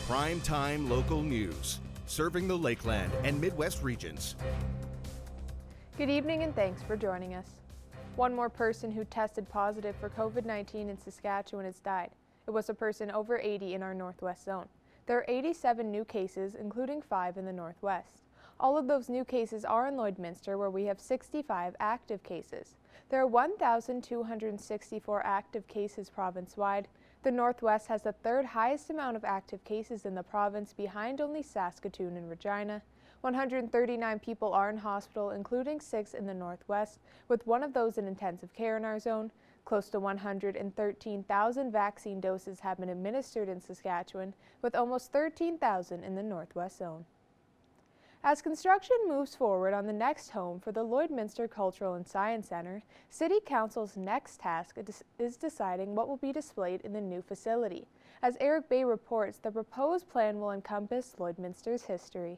Primetime local news, serving the Lakeland and Midwest regions. Good evening and thanks for joining us. One more person who tested positive for COVID-19 in Saskatchewan has died. It was a person over 80 in our Northwest zone. There are 87 new cases, including 5 in the Northwest. All of those new cases are in Lloydminster, where we have 65 active cases. There are 1,264 active cases province-wide. The Northwest has the third highest amount of active cases in the province, behind only Saskatoon and Regina. 139 people are in hospital, including 6 in the Northwest, with one of those in intensive care in our zone. Close to 113,000 vaccine doses have been administered in Saskatchewan, with almost 13,000 in the Northwest zone. As construction moves forward on the next home for the Lloydminster Cultural and Science Centre, City Council's next task is deciding what will be displayed in the new facility. As Eric Bay reports, the proposed plan will encompass Lloydminster's history.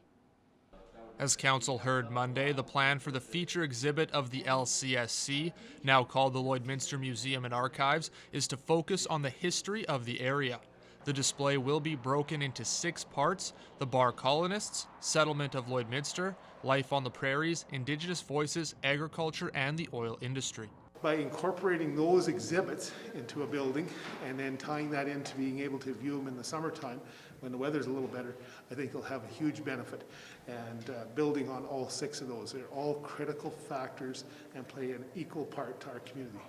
As Council heard Monday, the plan for the feature exhibit of the LCSC, now called the Lloydminster Museum and Archives, is to focus on the history of the area. The display will be broken into 6 parts: the Bar Colonists, Settlement of Lloydminster, Life on the Prairies, Indigenous Voices, Agriculture, and the Oil Industry. By incorporating those exhibits into a building and then tying that into being able to view them in the summertime when the weather's a little better, I think it'll have a huge benefit. And building on all 6 of those, they're all critical factors and play an equal part to our community.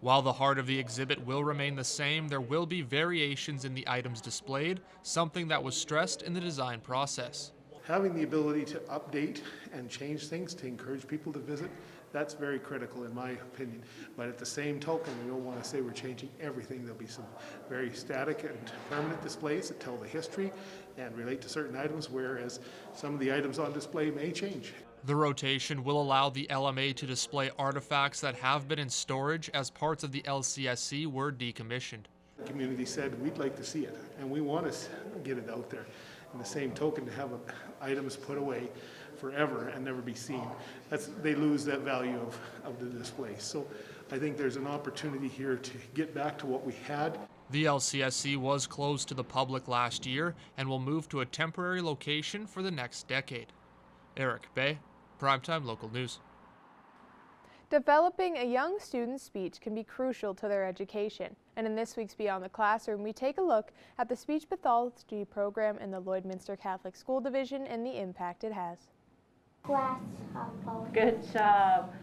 While the heart of the exhibit will remain the same, there will be variations in the items displayed, something that was stressed in the design process. Having the ability to update and change things to encourage people to visit, that's very critical in my opinion. But at the same token, we don't want to say we're changing everything. There'll be some very static and permanent displays that tell the history and relate to certain items, whereas some of the items on display may change. The rotation will allow the LMA to display artifacts that have been in storage as parts of the LCSC were decommissioned. The community said we'd like to see it and we want to get it out there. In the same token, to have items put away forever and never be seen, they lose that value of the display. So I think there's an opportunity here to get back to what we had. The LCSC was closed to the public last year and will move to a temporary location for the next decade. Eric Bay, Primetime Local News. Developing a young student's speech can be crucial to their education, and in this week's Beyond the Classroom, we take a look at the speech pathology program in the Lloydminster Catholic School Division and the impact it has. Good job.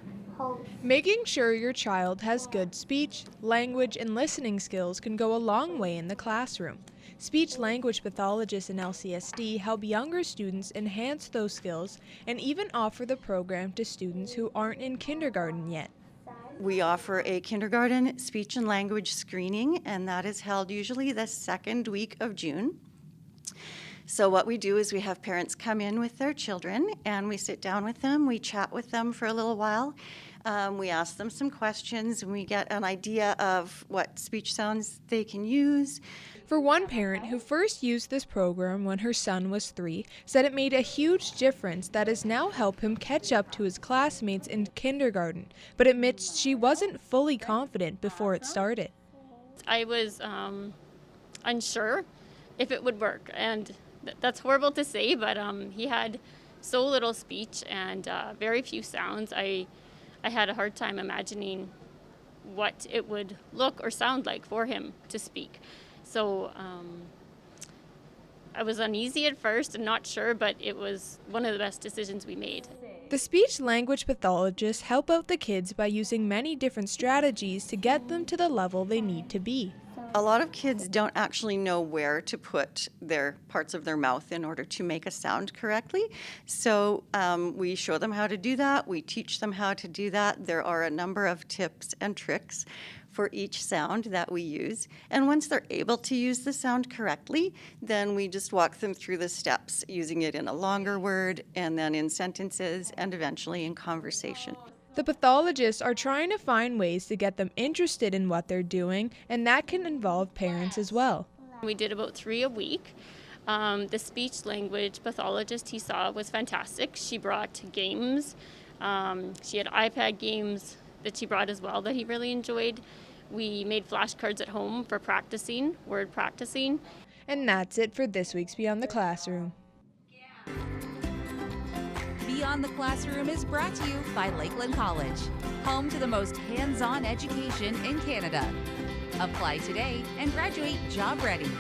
Making sure your child has good speech, language, and listening skills can go a long way in the classroom. Speech-language pathologists in LCSD help younger students enhance those skills and even offer the program to students who aren't in kindergarten yet. We offer a kindergarten speech and language screening, and that is held usually the second week of June. So what we do is we have parents come in with their children and we sit down with them, we chat with them for a little while, we ask them some questions, and we get an idea of what speech sounds they can use. For one parent who first used this program when her son was 3, said it made a huge difference that has now helped him catch up to his classmates in kindergarten, but admits she wasn't fully confident before it started. I was unsure if it would work, and that's horrible to say, but he had so little speech and very few sounds. I had a hard time imagining what it would look or sound like for him to speak. So I was uneasy at first and not sure, but it was one of the best decisions we made. The speech-language pathologists help out the kids by using many different strategies to get them to the level they need to be. A lot of kids don't actually know where to put their parts of their mouth in order to make a sound correctly. So we show them how to do that. We teach them how to do that. There are a number of tips and tricks for each sound that we use. And once they're able to use the sound correctly, then we just walk them through the steps, using it in a longer word and then in sentences and eventually in conversation. The pathologists are trying to find ways to get them interested in what they're doing, and that can involve parents as well. We did about 3 a week. The speech-language pathologist he saw was fantastic. She brought games. She had iPad games that she brought as well that he really enjoyed. We made flashcards at home for practicing, word practicing. And that's it for this week's Beyond the Classroom. Beyond the Classroom is brought to you by Lakeland College, home to the most hands-on education in Canada. Apply today and graduate job ready.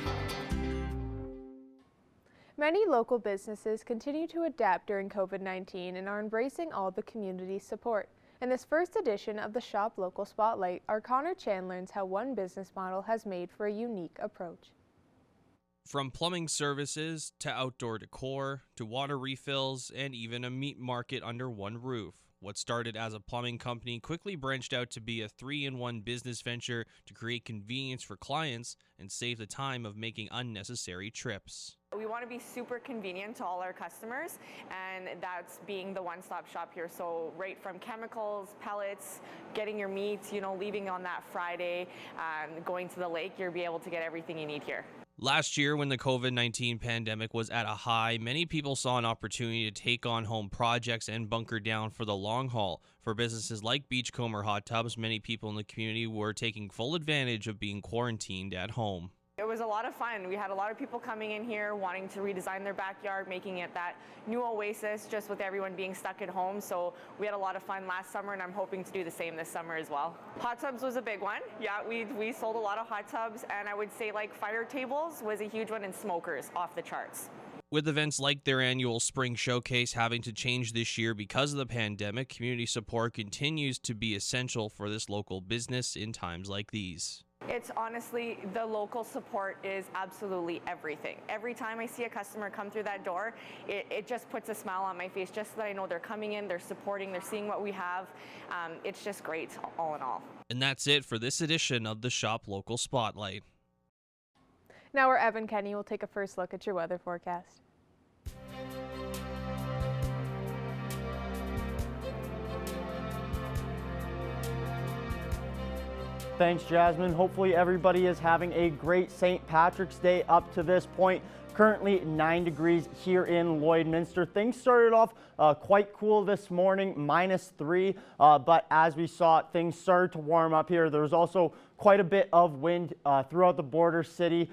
Many local businesses continue to adapt during COVID-19 and are embracing all the community's support. In this first edition of the Shop Local Spotlight, our Connor Chan learns how one business model has made for a unique approach. From plumbing services to outdoor decor to water refills and even a meat market under one roof. What started as a plumbing company quickly branched out to be a 3-in-1 business venture to create convenience for clients and save the time of making unnecessary trips. We want to be super convenient to all our customers, and that's being the one-stop shop here. So right from chemicals, pellets, getting your meats, leaving on that Friday, going to the lake, you'll be able to get everything you need here. Last year, when the COVID-19 pandemic was at a high, many people saw an opportunity to take on home projects and bunker down for the long haul. For businesses like Beachcomber Hot Tubs, many people in the community were taking full advantage of being quarantined at home. It was a lot of fun. We had a lot of people coming in here wanting to redesign their backyard, making it that new oasis just with everyone being stuck at home. So we had a lot of fun last summer, and I'm hoping to do the same this summer as well. Hot tubs was a big one. Yeah, we sold a lot of hot tubs, and I would say like fire tables was a huge one, and smokers off the charts. With events like their annual spring showcase having to change this year because of the pandemic, community support continues to be essential for this local business in times like these. It's honestly, the local support is absolutely everything. Every time I see a customer come through that door, it just puts a smile on my face, just so that I know they're coming in, they're supporting, they're seeing what we have. It's just great, all in all. And that's it for this edition of the Shop Local Spotlight. Now our Evan Kenny will take a first look at your weather forecast. Thanks, Jasmine. Hopefully everybody is having a great St. Patrick's Day up to this point. Currently 9 degrees here in Lloydminster. Things started off quite cool this morning, -3, but as we saw, things started to warm up here. There was also quite a bit of wind throughout the border city,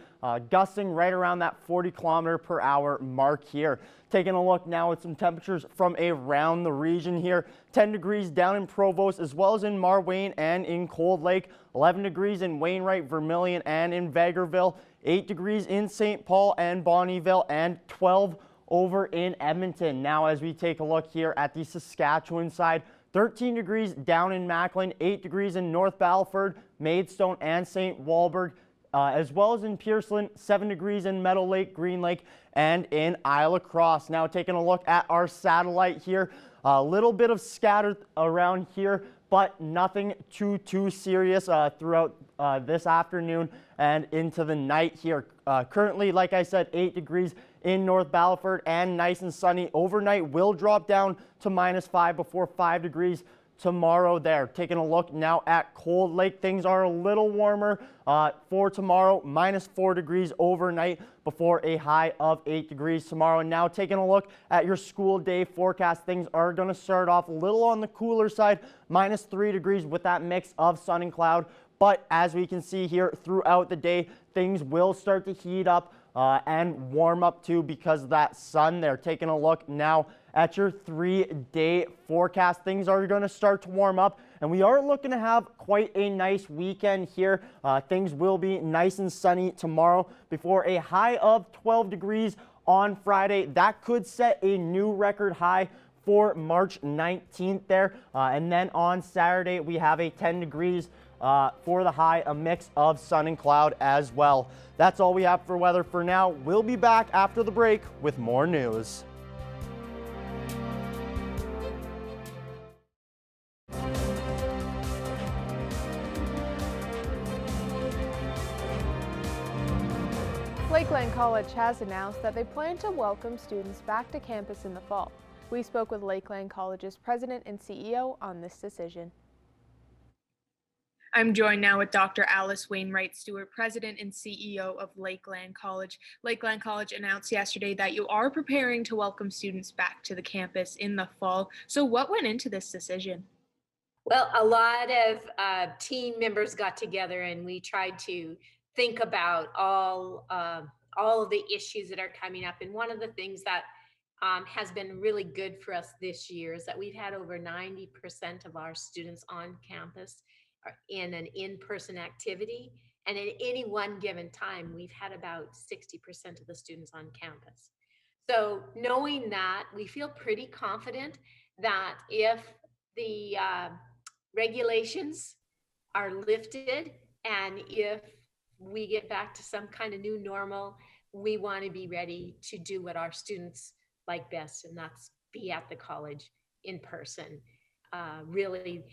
gusting right around that 40-kilometer-per-hour mark here. Taking a look now at some temperatures from around the region here. 10 degrees down in Provost, as well as in Marwayne and in Cold Lake. 11 degrees in Wainwright, Vermilion, and in Vegreville. 8 degrees in St. Paul and Bonnyville, and 12 over in Edmonton. Now as we take a look here at the Saskatchewan side, 13 degrees down in Macklin, 8 degrees in North Battleford, Maidstone, and St. Walburg, as well as in Pierceland, 7 degrees in Meadow Lake, Green Lake, and in Isle of Cross. Now taking a look at our satellite here, a little bit of scattered around here, but nothing too serious throughout this afternoon and into the night here. Currently, like I said, 8 degrees in North Battleford and nice and sunny. Overnight will drop down to -5 before 5 degrees tomorrow there. Taking a look now at Cold Lake, things are a little warmer for tomorrow, -4 degrees overnight before a high of 8 degrees tomorrow. And now taking a look at your school day forecast, things are going to start off a little on the cooler side, -3 degrees with that mix of sun and cloud. But as we can see here throughout the day, things will start to heat up and warm up too because of that sun there. Taking a look now at your 3-day forecast, things are going to start to warm up, and we are looking to have quite a nice weekend here. Things will be nice and sunny tomorrow before a high of 12 degrees on Friday. That could set a new record high for March 19th there. And then on Saturday, we have a 10 degrees for the high, a mix of sun and cloud as well. That's all we have for weather for now. We'll be back after the break with more news. Lakeland College has announced that they plan to welcome students back to campus in the fall. We spoke with Lakeland College's president and CEO on this decision. I'm joined now with Dr. Alice Wainwright Stewart, President and CEO of Lakeland College. Lakeland College announced yesterday that you are preparing to welcome students back to the campus in the fall. So what went into this decision? Well, a lot of team members got together and we tried to think about all all of the issues that are coming up. And one of the things that has been really good for us this year is that we've had over 90% of our students on campus in an in-person activity. And at any one given time, we've had about 60% of the students on campus. So knowing that, we feel pretty confident that if the regulations are lifted and if we get back to some kind of new normal, we want to be ready to do what our students like best, and that's be at the college in person. Really,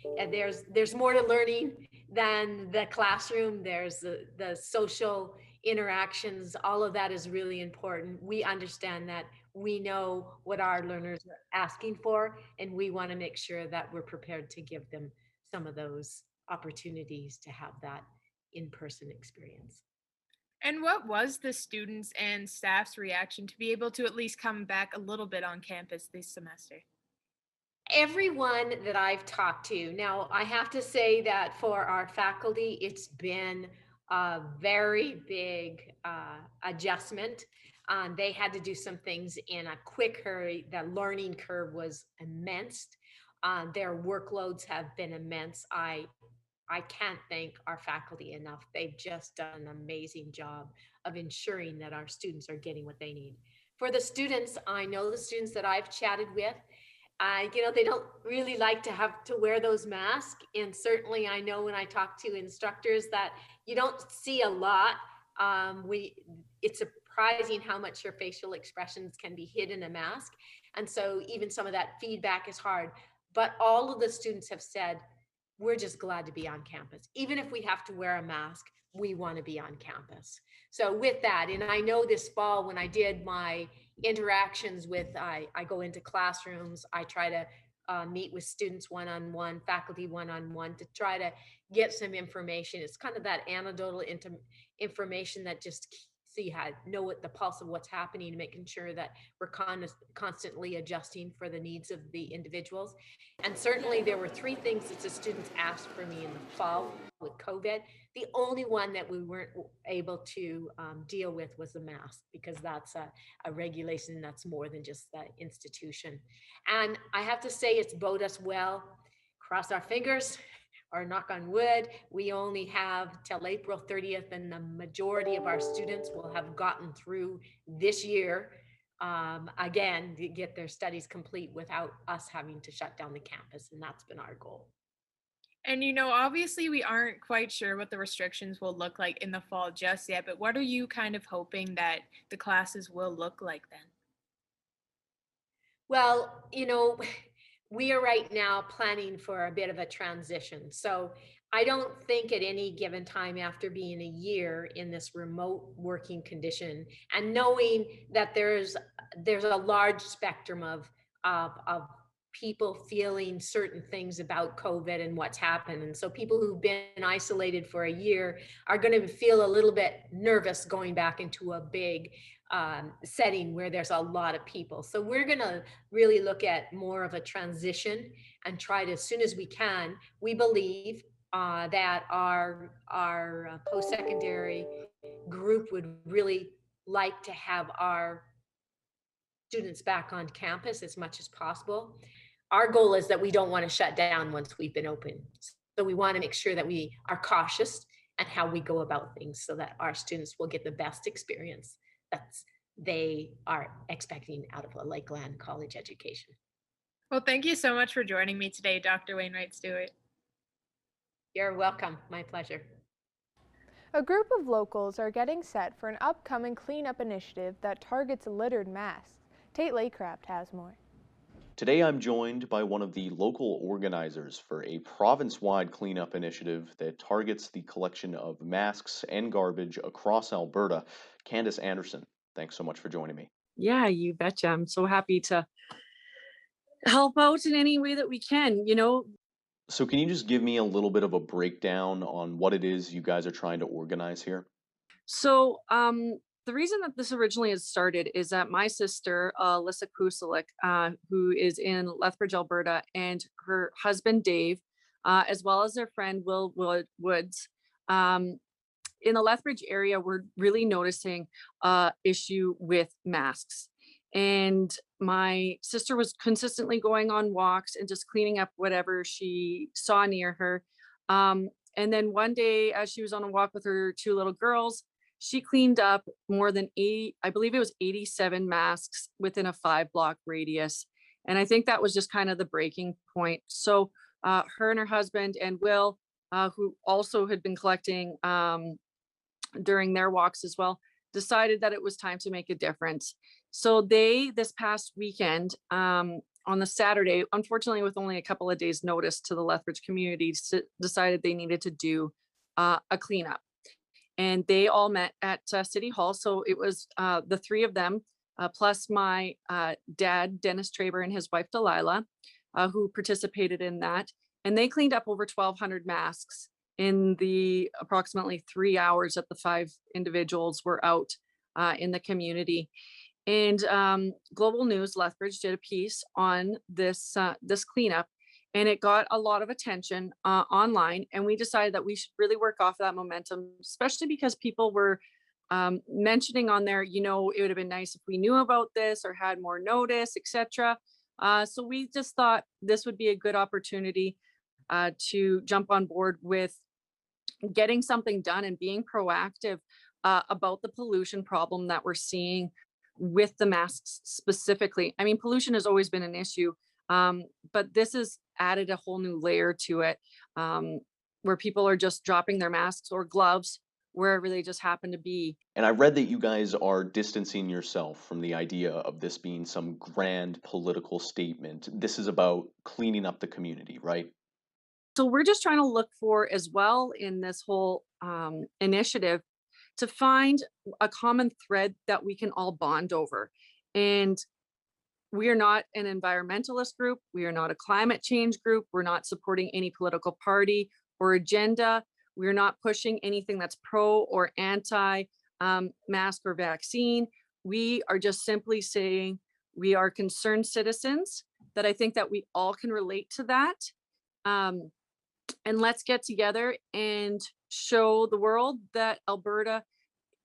there's more to learning than the classroom. There's the social interactions. All of that is really important. We understand that. We know what our learners are asking for, and we want to make sure that we're prepared to give them some of those opportunities to have that in-person experience. And what was the students' and staff's reaction to be able to at least come back a little bit on campus this semester? Everyone that I've talked to, now I have to say that for our faculty, it's been a very big adjustment. They had to do some things in a quick hurry. The learning curve was immense. Their workloads have been immense. I can't thank our faculty enough. They've just done an amazing job of ensuring that our students are getting what they need. For the students, I know the students that I've chatted with, they don't really like to have to wear those masks. And certainly I know when I talk to instructors that you don't see a lot. It's surprising how much your facial expressions can be hid in a mask. And so even some of that feedback is hard. But all of the students have said, we're just glad to be on campus. Even if we have to wear a mask, we want to be on campus. So with that, and I know this fall when I did my interactions with, I go into classrooms, I try to meet with students one-on-one, faculty one-on-one to try to get some information. It's kind of that anecdotal information that just know what the pulse of what's happening and making sure that we're constantly adjusting for the needs of the individuals. And certainly there were 3 things that the students asked for me in the fall with COVID. The only one that we weren't able to deal with was the mask, because that's a regulation that's more than just the institution. And I have to say it's bode us well. Cross our fingers or knock on wood, we only have till April 30th, and the majority of our students will have gotten through this year, again, to get their studies complete without us having to shut down the campus, and that's been our goal. And obviously we aren't quite sure what the restrictions will look like in the fall just yet, but what are you kind of hoping that the classes will look like then? Well, we are right now planning for a bit of a transition. So I don't think at any given time after being a year in this remote working condition and knowing that there's a large spectrum of people feeling certain things about COVID and what's happened. And so people who've been isolated for a year are going to feel a little bit nervous going back into a big setting where there's a lot of people. So we're going to really look at more of a transition and try to, as soon as we can, we believe that our post-secondary group would really like to have our students back on campus as much as possible. Our goal is that we don't want to shut down once we've been open. So we want to make sure that we are cautious and how we go about things so that our students will get the best experience that they are expecting out of a Lakeland college education. Well, thank you so much for joining me today, Dr. Wainwright Stewart. You're welcome. My pleasure. A group of locals are getting set for an upcoming cleanup initiative that targets littered masks. Tate Laycraft has more. Today I'm joined by one of the local organizers for a province-wide cleanup initiative that targets the collection of masks and garbage across Alberta. Candace Anderson, thanks so much for joining me. Yeah, you betcha. I'm so happy to help out in any way that we can, So can you just give me a little bit of a breakdown on what it is you guys are trying to organize here? So the reason that this originally has started is that my sister, Alyssa Kusalik, who is in Lethbridge, Alberta, and her husband, Dave, as well as their friend, Will Woods, in the Lethbridge area, we're really noticing issue with masks. And my sister was consistently going on walks and just cleaning up whatever she saw near her. And then one day, as she was on a walk with her two little girls, she cleaned up more than 80, I believe it was 87 masks within a 5-block radius. And I think that was just kind of the breaking point. So her and her husband and Will, who also had been collecting during their walks as well, decided that it was time to make a difference. So they, this past weekend, on the Saturday, unfortunately with only a couple of days notice to the Lethbridge community, decided they needed to do a cleanup. And they all met at City Hall. So it was the three of them, plus my dad, Dennis Traber, and his wife, Delilah, who participated in that. And they cleaned up over 1,200 masks in the approximately 3 hours that the 5 individuals were out in the community. And Global News Lethbridge did a piece on this this cleanup, and it got a lot of attention online. And we decided that we should really work off that momentum, especially because people were mentioning on there, you know, it would have been nice if we knew about this or had more notice, etc. So we just thought this would be a good opportunity to jump on board with getting something done and being proactive about the pollution problem that we're seeing with the masks specifically. I mean, pollution has always been an issue, but this has added a whole new layer to it, where people are just dropping their masks or gloves wherever they just happen to be. And I read that you guys are distancing yourself from the idea of this being some grand political statement. This is about cleaning up the community, right? So we're just trying to look for as well in this whole initiative to find a common thread that we can all bond over. And we are not an environmentalist group. We are not a climate change group. We're not supporting any political party or agenda. We're not pushing anything that's pro or anti mask or vaccine. We are just simply saying we are concerned citizens, that I think that we all can relate to that. And let's get together and show the world that Alberta,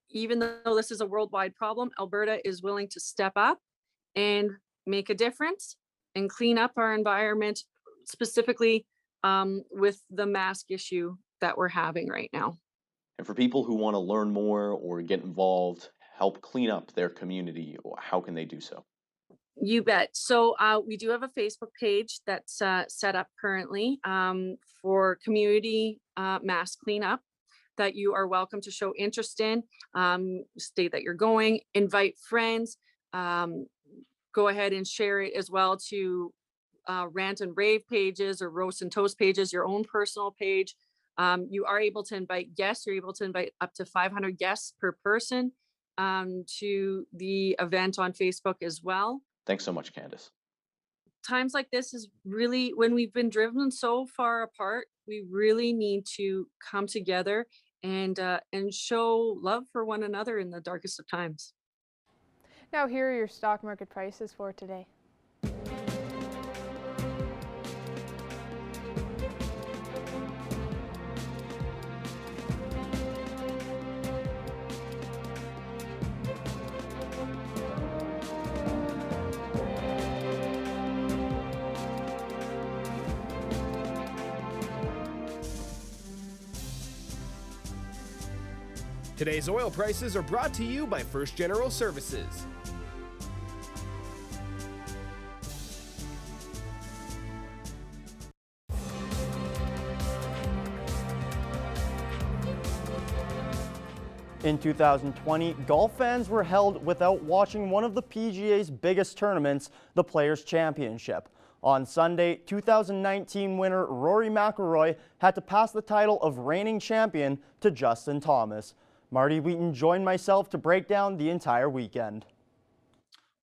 even though this is a worldwide problem, Alberta is willing to step up and make a difference and clean up our environment, specifically with the mask issue that we're having right now. And for people who want to learn more or get involved, help clean up their community, how can they do so? You bet. So we do have a Facebook page that's set up currently for community mask cleanup that you are welcome to show interest in. State that you're going, invite friends, go ahead and share it as well to rant and rave pages or roast and toast pages, your own personal page. You are able to invite guests. You're able to invite up to 500 guests per person to the event on Facebook as well. Thanks so much, Candace. Times like this is really, when we've been driven so far apart, we really need to come together and show love for one another in the darkest of times. Now here are your stock market prices for today. Today's oil prices are brought to you by First General Services. In 2020, golf fans were held without watching one of the PGA's biggest tournaments, the Players' Championship. On Sunday, 2019 winner Rory McIlroy had to pass the title of reigning champion to Justin Thomas. Marty Wheaton joined myself to break down the entire weekend.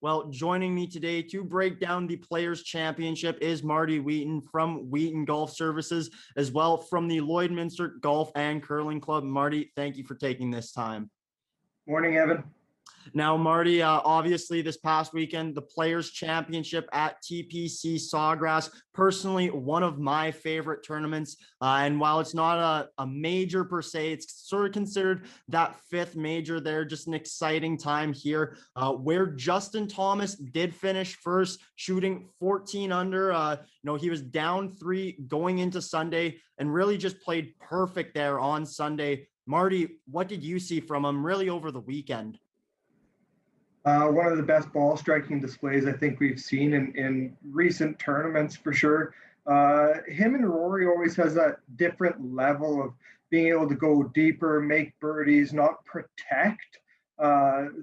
Well, joining me today to break down the Players' Championship is Marty Wheaton from Wheaton Golf Services, as well from the Lloydminster Golf and Curling Club. Marty, thank you for taking this time. Morning, Evan. Now, Marty, obviously this past weekend, the Players Championship at TPC Sawgrass, personally one of my favorite tournaments. And while it's not a major per se, it's sort of considered that fifth major there. Just an exciting time here where Justin Thomas did finish first, shooting 14 under. He was down 3 going into Sunday and really just played perfect there on Sunday. Marty, what did you see from him really over the weekend? One of the best ball striking displays I think we've seen in recent tournaments for sure. Him and Rory always has that different level of being able to go deeper, make birdies, not protect.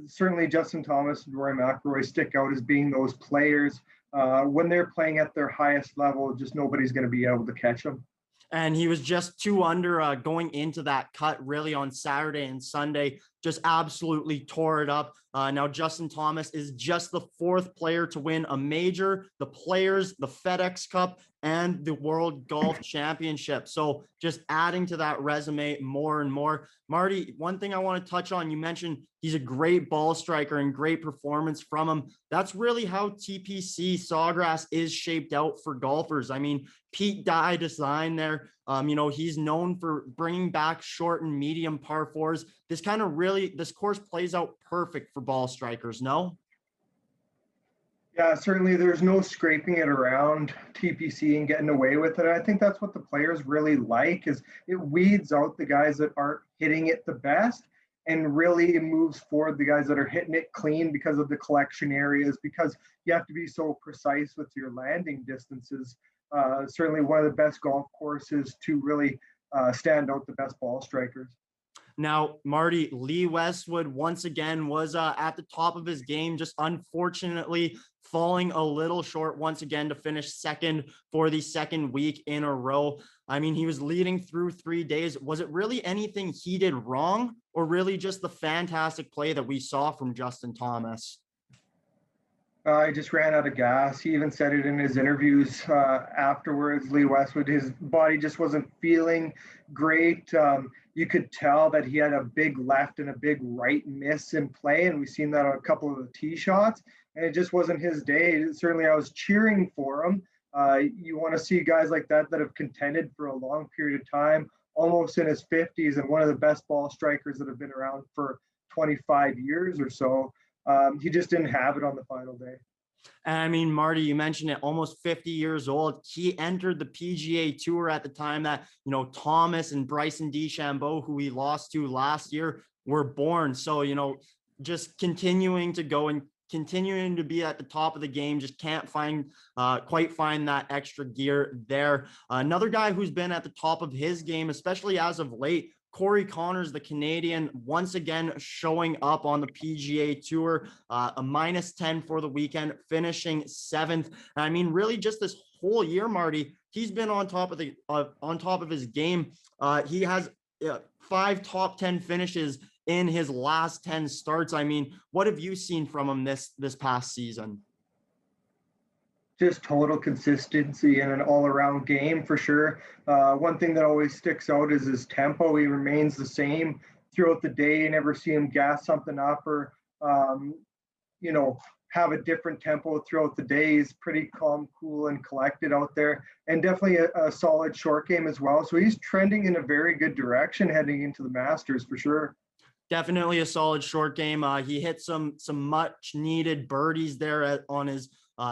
Certainly Justin Thomas and Rory McIlroy stick out as being those players. When they're playing at their highest level, just nobody's going to be able to catch them. And he was just 2 under going into that cut really on Saturday and Sunday, just absolutely tore it up. Now Justin Thomas is just the 4th player to win a major, the Players, the FedEx Cup, and the World Golf Championship. So just adding to that resume more and more. Marty, one thing I want to touch on, you mentioned he's a great ball striker and great performance from him. That's really how TPC Sawgrass is shaped out for golfers. I mean, Pete Dye design there. He's known for bringing back short and medium par 4s. This course plays out perfect for ball strikers, no? Yeah, certainly there's no scraping it around TPC and getting away with it. I think that's what the players really like, is it weeds out the guys that aren't hitting it the best and really moves forward the guys that are hitting it clean because of the collection areas, because you have to be so precise with your landing distances. Certainly one of the best golf courses to really stand out the best ball strikers. Now, Marty, Lee Westwood once again was at the top of his game, just unfortunately falling a little short once again to finish second for the second week in a row. I mean, he was leading through 3 days. Was it really anything he did wrong, or really just the fantastic play that we saw from Justin Thomas? He just ran out of gas. He even said it in his interviews afterwards. Lee Westwood, his body just wasn't feeling great. You could tell that he had a big left and a big right miss in play, and we've seen that on a couple of the tee shots, and it just wasn't his day. Certainly I was cheering for him. You want to see guys like that have contended for a long period of time, almost in his 50s, and one of the best ball strikers that have been around for 25 years or so. He just didn't have it on the final day. I mean, Marty, you mentioned it, almost 50 years old. He entered the PGA Tour at the time that, Thomas and Bryson DeChambeau, who we lost to last year, were born. So, just continuing to go and continuing to be at the top of the game, just can't quite find that extra gear there. Another guy who's been at the top of his game, especially as of late, Corey Connors, the Canadian, once again showing up on the PGA Tour, a -10 for the weekend, finishing 7th. I mean, really, just this whole year, Marty, he's been on top of his game. He has 5 top 10 finishes in his last 10 starts. I mean, what have you seen from him this past season? Just total consistency and an all-around game for sure. One thing that always sticks out is his tempo. He remains the same throughout the day. You never see him gas something up or, have a different tempo throughout the day. He's pretty calm, cool, and collected out there, and definitely a solid short game as well. So he's trending in a very good direction heading into the Masters for sure. Definitely a solid short game. He hit some much needed birdies there on his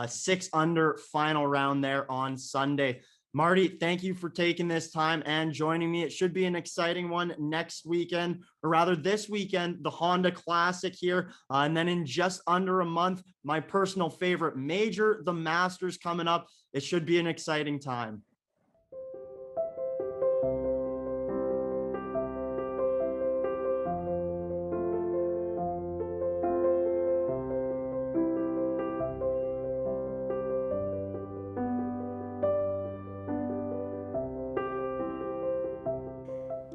6 under final round there on Sunday. Marty, thank you for taking this time and joining me. It should be an exciting one next weekend, or rather this weekend, the Honda Classic here. And then in just under a month, my personal favorite major, the Masters, coming up. It should be an exciting time.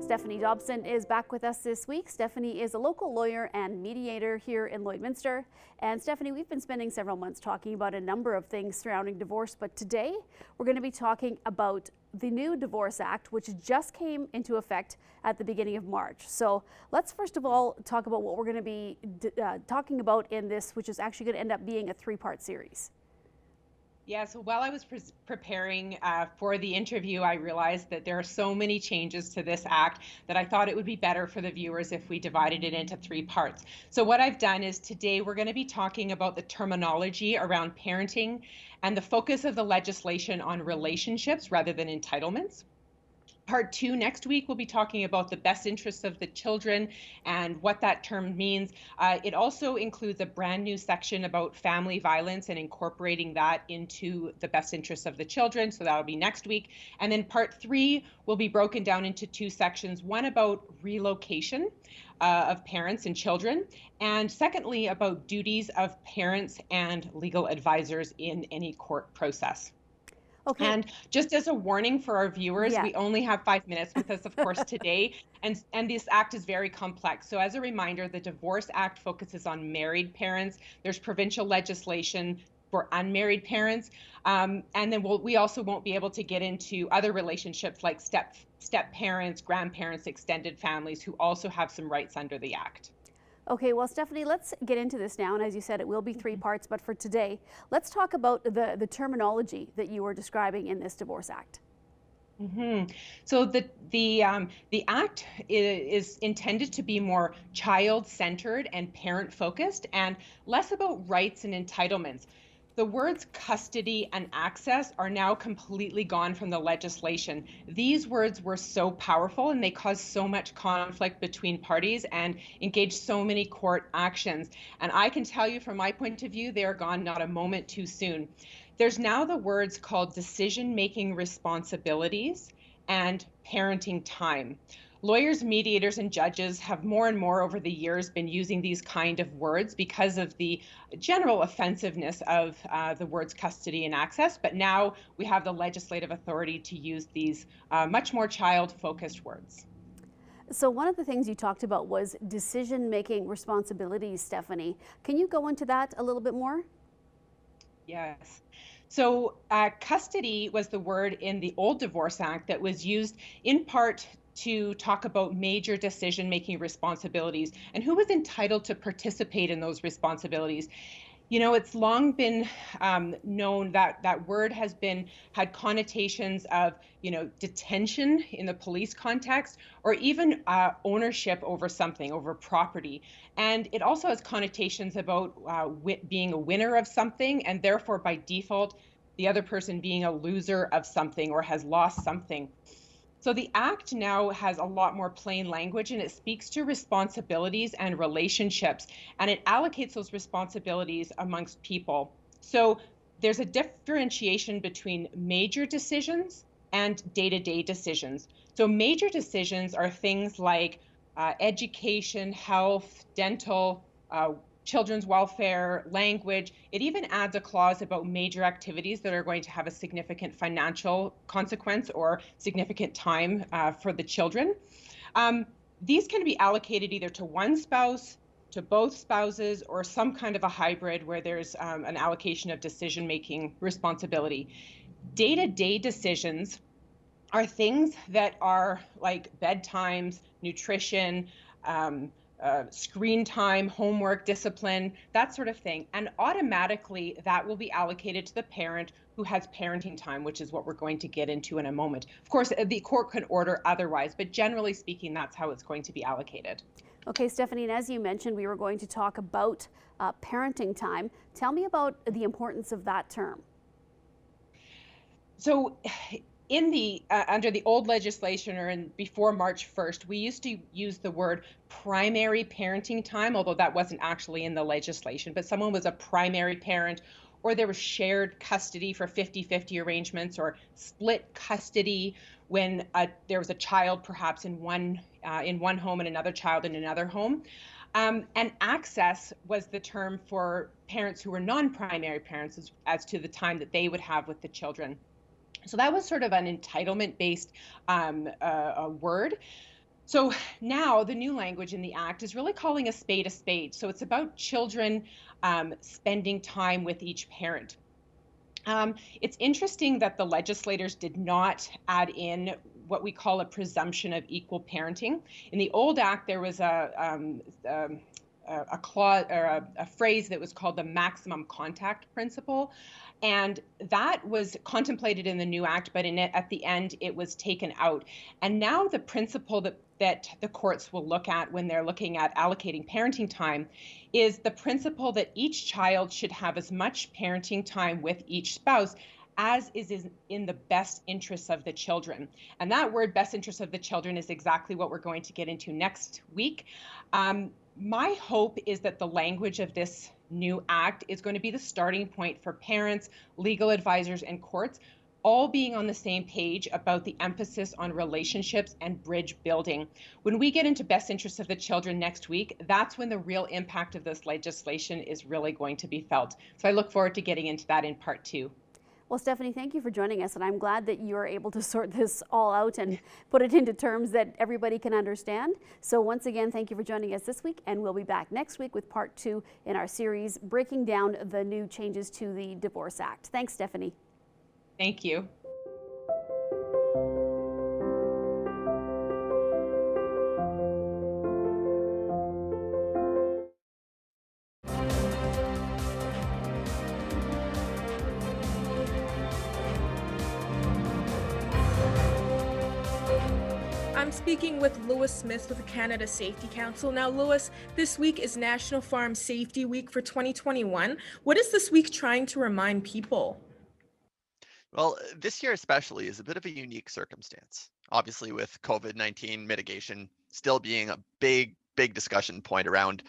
Stephanie Dobson is back with us this week. Stephanie is a local lawyer and mediator here in Lloydminster. And Stephanie, we've been spending several months talking about a number of things surrounding divorce, but today we're going to be talking about the new Divorce Act, which just came into effect at the beginning of March. So let's first of all talk about what we're going to be talking about in this, which is actually going to end up being a 3-part series. Yeah, so while I was preparing for the interview, I realized that there are so many changes to this act that I thought it would be better for the viewers if we divided it into 3 parts. So what I've done is today we're going to be talking about the terminology around parenting and the focus of the legislation on relationships rather than entitlements. Part 2 next week, we'll be talking about the best interests of the children and what that term means. It also includes a brand new section about family violence and incorporating that into the best interests of the children. So that'll be next week. And then part 3 will be broken down into 2 sections, one about relocation of parents and children, and secondly, about duties of parents and legal advisors in any court process. Okay. And just as a warning for our viewers, we only have 5 minutes with us, of course, today, and this act is very complex. So as a reminder, the Divorce Act focuses on married parents. There's provincial legislation for unmarried parents, and then we also won't be able to get into other relationships like step parents, grandparents, extended families who also have some rights under the Act. Okay, well, Stephanie, let's get into this now. And as you said, it will be 3 parts. But for today, let's talk about the terminology that you were describing in this Divorce Act. So the act is intended to be more child-centered and parent-focused and less about rights and entitlements. The words custody and access are now completely gone from the legislation. These words were so powerful and they caused so much conflict between parties and engaged so many court actions. And I can tell you from my point of view, they are gone not a moment too soon. There's now the words called decision-making responsibilities and parenting time. Lawyers, mediators, and judges have more and more over the years been using these kind of words because of the general offensiveness of the words custody and access, but now we have the legislative authority to use these much more child-focused words. So one of the things you talked about was decision-making responsibilities, Stephanie. Can you go into that a little bit more? Yes. So custody was the word in the old Divorce Act that was used in part to talk about major decision-making responsibilities and who was entitled to participate in those responsibilities. You know, it's long been known that that word has had connotations of, detention in the police context, or even ownership over something, over property. And it also has connotations about being a winner of something, and therefore by default, the other person being a loser of something or has lost something. So the Act now has a lot more plain language and it speaks to responsibilities and relationships, and it allocates those responsibilities amongst people. So there's a differentiation between major decisions and day-to-day decisions. So major decisions are things like education, health, dental, children's welfare, language. It even adds a clause about major activities that are going to have a significant financial consequence or significant time for the children. These can be allocated either to one spouse, to both spouses, or some kind of a hybrid where there's an allocation of decision-making responsibility. Day-to-day decisions are things that are like bedtimes, nutrition, screen time, homework, discipline, that sort of thing. And automatically that will be allocated to the parent who has parenting time, which is what we're going to get into in a moment. Of course, the court can order otherwise, but generally speaking, that's how it's going to be allocated. Okay, Stephanie, and as you mentioned, we were going to talk about parenting time. Tell me about the importance of that term. So in the under the old legislation or before March 1st, we used to use the word primary parenting time, although that wasn't actually in the legislation, but someone was a primary parent, or there was shared custody for 50-50 arrangements, or split custody when there was a child perhaps in one home and another child in another home. And access was the term for parents who were non-primary parents as to the time that they would have with the children. So that was sort of an entitlement-based word. So now the new language in the Act is really calling a spade a spade. So it's about children spending time with each parent. It's interesting that the legislators did not add in what we call a presumption of equal parenting. In the old act, there was a clause or a phrase that was called the maximum contact principle. And that was contemplated in the new act, but at the end, it was taken out. And now the principle that the courts will look at when they're looking at allocating parenting time is the principle that each child should have as much parenting time with each spouse as is in the best interests of the children. And that word, best interests of the children, is exactly what we're going to get into next week. My hope is that the language of this new act is going to be the starting point for parents, legal advisors, and courts all being on the same page about the emphasis on relationships and bridge building. When we get into best interests of the children next week, that's when the real impact of this legislation is really going to be felt. So I look forward to getting into that in part 2. Well, Stephanie, thank you for joining us, and I'm glad that you are able to sort this all out and put it into terms that everybody can understand. So once again, thank you for joining us this week, and we'll be back next week with part 2 in our series breaking down the new changes to the Divorce Act. Thanks, Stephanie. Thank you. I'm speaking with Lewis Smith with the Canada Safety Council. Now, Lewis, this week is National Farm Safety Week for 2021. What is this week trying to remind people? Well, this year especially is a bit of a unique circumstance. Obviously, with COVID-19 mitigation still being a big discussion point around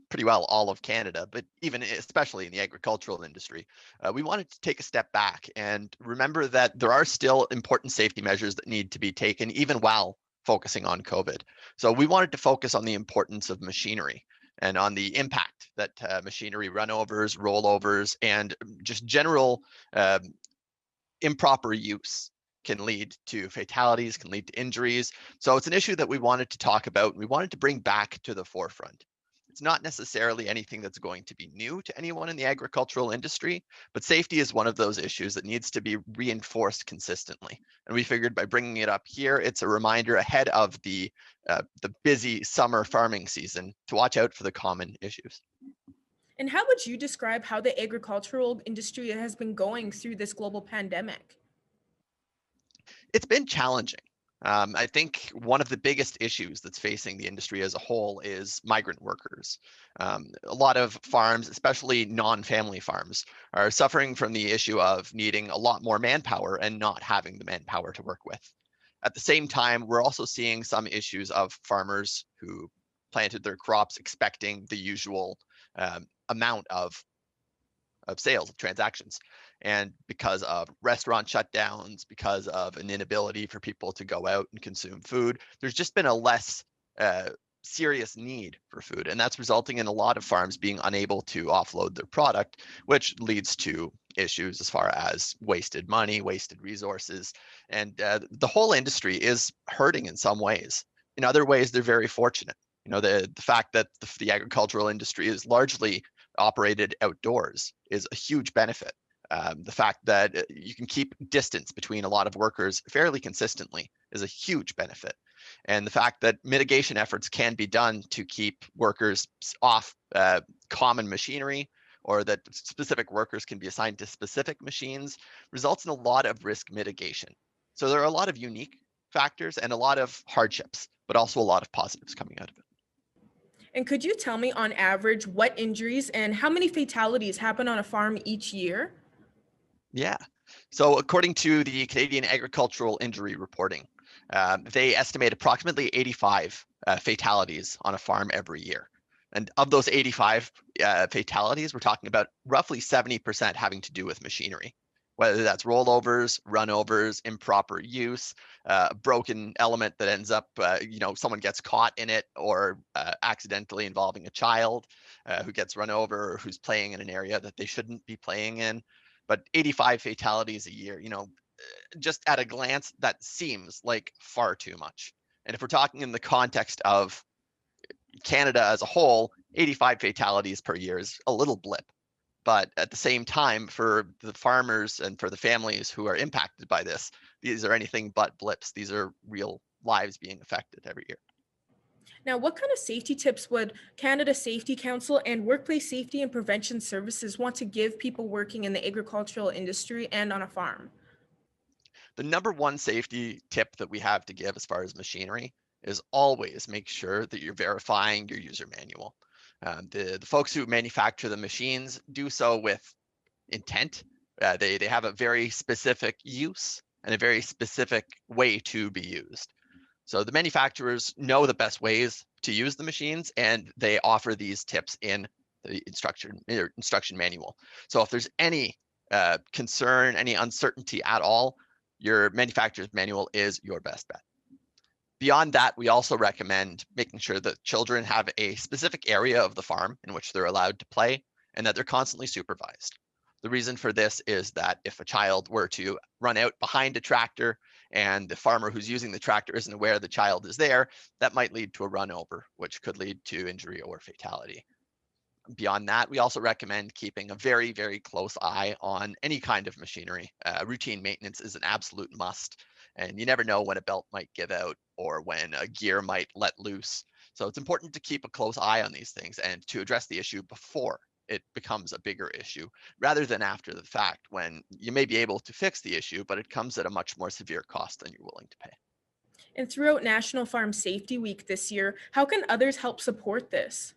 pretty well all of Canada, but even especially in the agricultural industry, we wanted to take a step back and remember that there are still important safety measures that need to be taken even while focusing on COVID. So we wanted to focus on the importance of machinery and on the impact that machinery runovers, rollovers, and just general improper use can lead to fatalities, can lead to injuries. So it's an issue that we wanted to talk about. We wanted to bring back to the forefront. It's not necessarily anything that's going to be new to anyone in the agricultural industry, but safety is one of those issues that needs to be reinforced consistently. And we figured by bringing it up here, it's a reminder ahead of the busy summer farming season to watch out for the common issues. And how would you describe how the agricultural industry has been going through this global pandemic? It's been challenging. I think one of the biggest issues that's facing the industry as a whole is migrant workers. A lot of farms, especially non-family farms, are suffering from the issue of needing a lot more manpower and not having the manpower to work with. At the same time, we're also seeing some issues of farmers who planted their crops expecting the usual amount of sales, of transactions. And because of restaurant shutdowns, because of an inability for people to go out and consume food, there's just been a less serious need for food. And that's resulting in a lot of farms being unable to offload their product, which leads to issues as far as wasted money, wasted resources. And the whole industry is hurting in some ways. In other ways, they're very fortunate. You know, the fact that the agricultural industry is largely operated outdoors is a huge benefit. The fact that you can keep distance between a lot of workers fairly consistently is a huge benefit. And the fact that mitigation efforts can be done to keep workers off common machinery, or that specific workers can be assigned to specific machines, results in a lot of risk mitigation. So there are a lot of unique factors and a lot of hardships, but also a lot of positives coming out of it. And could you tell me on average what injuries and how many fatalities happen on a farm each year? Yeah. So according to the Canadian Agricultural Injury Reporting, they estimate approximately 85 fatalities on a farm every year. And of those 85 fatalities, we're talking about roughly 70% having to do with machinery, whether that's rollovers, runovers, improper use, a broken element that ends up, someone gets caught in it, or accidentally involving a child who gets run over or who's playing in an area that they shouldn't be playing in. But 85 fatalities a year, just at a glance, that seems like far too much. And if we're talking in the context of Canada as a whole, 85 fatalities per year is a little blip. But at the same time, for the farmers and for the families who are impacted by this, these are anything but blips. These are real lives being affected every year. Now, what kind of safety tips would Canada Safety Council and Workplace Safety and Prevention Services want to give people working in the agricultural industry and on a farm? The number one safety tip that we have to give as far as machinery is always make sure that you're verifying your user manual. The folks who manufacture the machines do so with intent. They have a very specific use and a very specific way to be used. So the manufacturers know the best ways to use the machines, and they offer these tips in the instruction manual. So if there's any concern, any uncertainty at all, your manufacturer's manual is your best bet. Beyond that, we also recommend making sure that children have a specific area of the farm in which they're allowed to play and that they're constantly supervised. The reason for this is that if a child were to run out behind a tractor and the farmer who's using the tractor isn't aware the child is there, that might lead to a run over, which could lead to injury or fatality. Beyond that, we also recommend keeping a very, very close eye on any kind of machinery. Routine maintenance is an absolute must, and you never know when a belt might give out or when a gear might let loose. So it's important to keep a close eye on these things and to address the issue before it becomes a bigger issue, rather than after the fact when you may be able to fix the issue, but it comes at a much more severe cost than you're willing to pay. And throughout National Farm Safety Week this year, how can others help support this?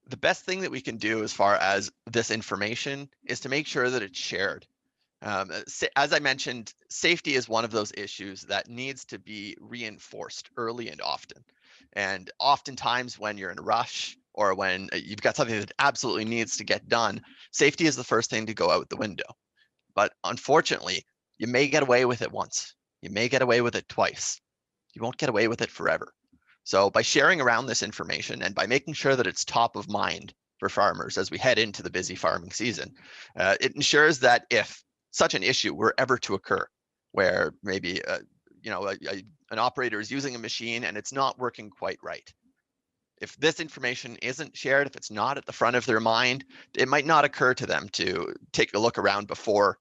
The best thing that we can do as far as this information is to make sure that it's shared. As I mentioned, safety is one of those issues that needs to be reinforced early and often. And oftentimes when you're in a rush or when you've got something that absolutely needs to get done, safety is the first thing to go out the window. But unfortunately, you may get away with it once. You may get away with it twice. You won't get away with it forever. So by sharing around this information and by making sure that it's top of mind for farmers as we head into the busy farming season, it ensures that if such an issue were ever to occur, where maybe an operator is using a machine and it's not working quite right, if this information isn't shared, if it's not at the front of their mind, it might not occur to them to take a look around before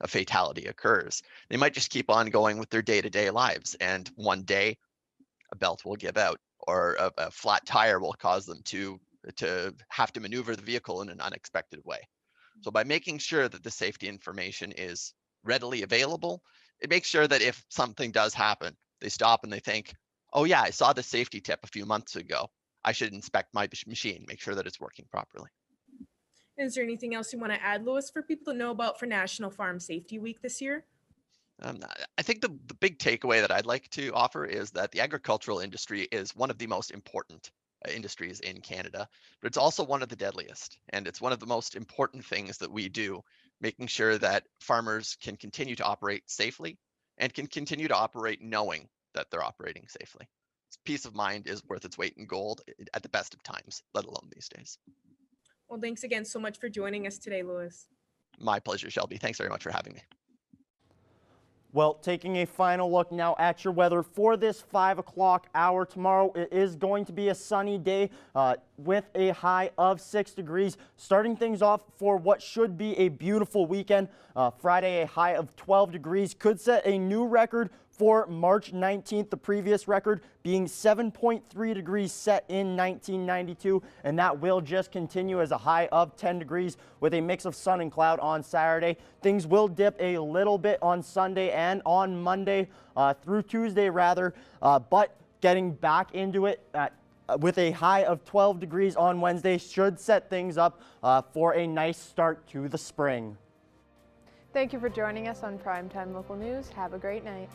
a fatality occurs. They might just keep on going with their day-to-day lives, and one day a belt will give out or a flat tire will cause them to have to maneuver the vehicle in an unexpected way. So by making sure that the safety information is readily available, it makes sure that if something does happen, they stop and they think, oh yeah, I saw the safety tip a few months ago. I should inspect my machine, make sure that it's working properly. Is there anything else you want to add, Louis, for people to know about for National Farm Safety Week this year? I think the big takeaway that I'd like to offer is that the agricultural industry is one of the most important industries in Canada, but it's also one of the deadliest. And it's one of the most important things that we do, making sure that farmers can continue to operate safely and can continue to operate knowing that they're operating safely. Peace of mind is worth its weight in gold at the best of times, let alone these days. Well, thanks again so much for joining us today, Louis. My pleasure, Shelby. Thanks very much for having me. Well, taking a final look now at your weather for this 5 o'clock hour tomorrow. It is going to be a sunny day with a high of 6 degrees. Starting things off for what should be a beautiful weekend. Friday, a high of 12 degrees could set a new record for March 19th, the previous record being 7.3 degrees set in 1992, and that will just continue as a high of 10 degrees with a mix of sun and cloud on Saturday. Things will dip a little bit on Sunday and on Monday through Tuesday rather, but getting back into it with a high of 12 degrees on Wednesday should set things up for a nice start to the spring. Thank you for joining us on Primetime Local News. Have a great night.